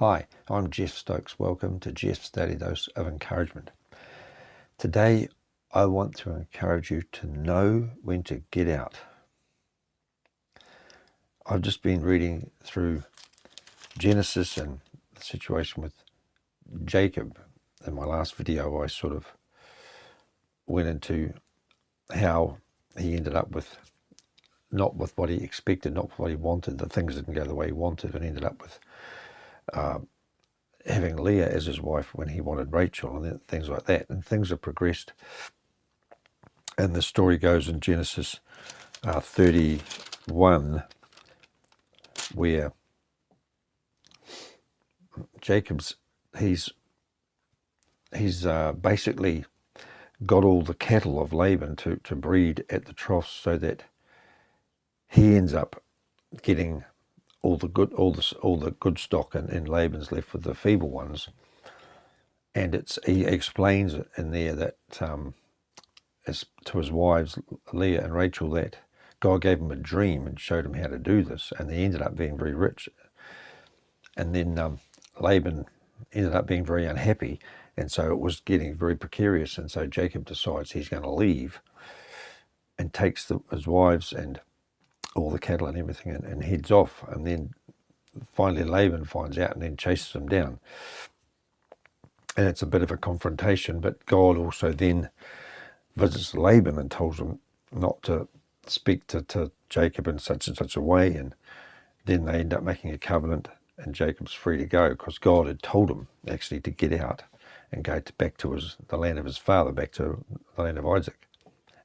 Hi, I'm Jeff Stokes. Welcome to Jeff's Daily Dose of Encouragement. Today, I want to encourage you to know when to get out. I've just been reading through Genesis and the situation with Jacob. In my last video, I sort of went into how he ended up with not with what he expected, not what he wanted. The things didn't go the way he wanted, and ended up with having Leah as his wife when he wanted Rachel, and things like that. And things have progressed. And the story goes in Genesis 31, where Jacob's he's basically got all the cattle of Laban to breed at the troughs, so that he ends up getting all the good stock, and Laban's left with the feeble ones. And he explains in there that as to his wives Leah and Rachel, that God gave him a dream and showed him how to do this, and they ended up being very rich. And then Laban ended up being very unhappy, and so it was getting very precarious. And so Jacob decides he's going to leave, and takes his wives and all the cattle and everything, and heads off. And then finally Laban finds out and then chases him down. And it's a bit of a confrontation, but God also then visits Laban and tells him not to speak to Jacob in such and such a way. And then they end up making a covenant, and Jacob's free to go, because God had told him actually to get out and go back to the land of his father, back to the land of Isaac.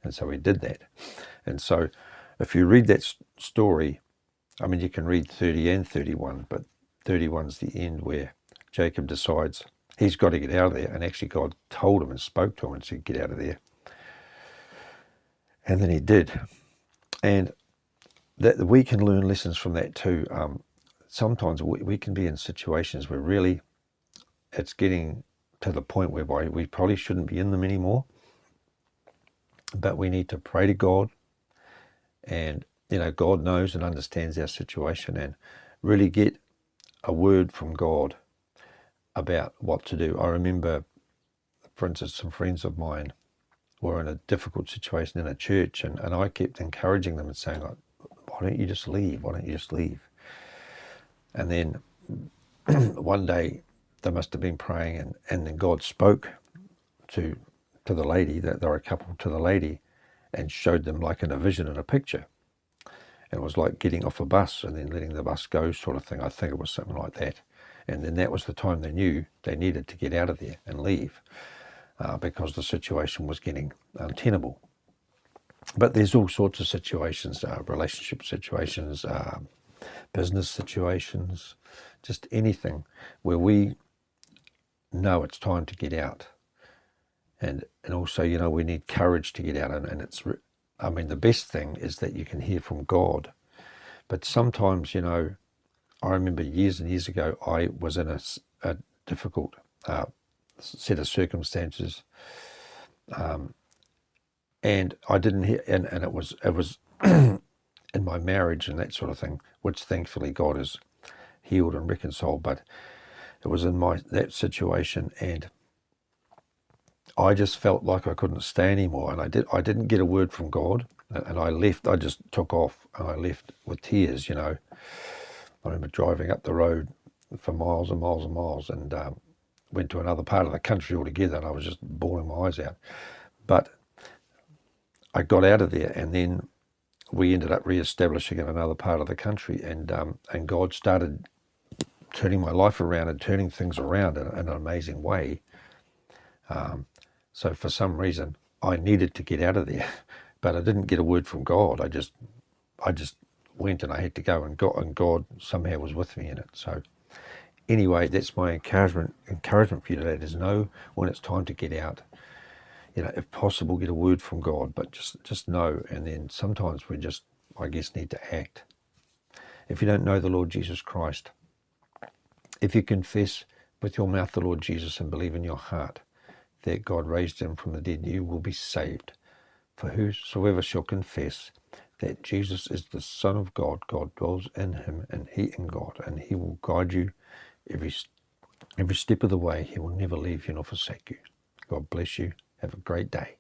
And so he did that. And so if you read that story, I mean, you can read 30 and 31, but 31's the end, where Jacob decides he's got to get out of there. And actually God told him and spoke to him and said, get out of there. And then he did. And that we can learn lessons from that too. Sometimes we can be in situations where really it's getting to the point whereby we probably shouldn't be in them anymore. But we need to pray to God. And, God knows and understands our situation, and really get a word from God about what to do. I remember, for instance, some friends of mine were in a difficult situation in a church, and I kept encouraging them and saying, like, why don't you just leave? Why don't you just leave? And then one day they must have been praying, and then God spoke to the lady, that they were a couple, to the lady, and showed them like in a vision and a picture. And it was like getting off a bus and then letting the bus go, sort of thing. I think it was something like that. And then that was the time they knew they needed to get out of there and leave, because the situation was getting untenable. But there's all sorts of situations, relationship situations, business situations, just anything where we know it's time to get out. And also, we need courage to get out. And the best thing is that you can hear from God. But sometimes, I remember years and years ago, I was in a difficult set of circumstances, and I didn't hear, and it was in my marriage and that sort of thing, which thankfully God has healed and reconciled. But it was in that situation, and I just felt like I couldn't stay anymore, and I didn't get a word from God, and I left. I just took off, and I left with tears. I remember driving up the road for miles and miles and miles, and went to another part of the country altogether, and I was just bawling my eyes out. But I got out of there, and then we ended up re-establishing in another part of the country, and God started turning my life around and turning things around in an amazing way. So for some reason, I needed to get out of there, but I didn't get a word from God. I just went, and I had to go, and God somehow was with me in it. So anyway, that's my encouragement for you today, is know when it's time to get out. If possible, get a word from God, but just know. And then sometimes we just, I guess, need to act. If you don't know the Lord Jesus Christ, if you confess with your mouth the Lord Jesus and believe in your heart that God raised him from the dead, you will be saved. For whosoever shall confess that Jesus is the Son of God, God dwells in him and he in God, and he will guide you every step of the way. He will never leave you nor forsake you. God bless you. Have a great day.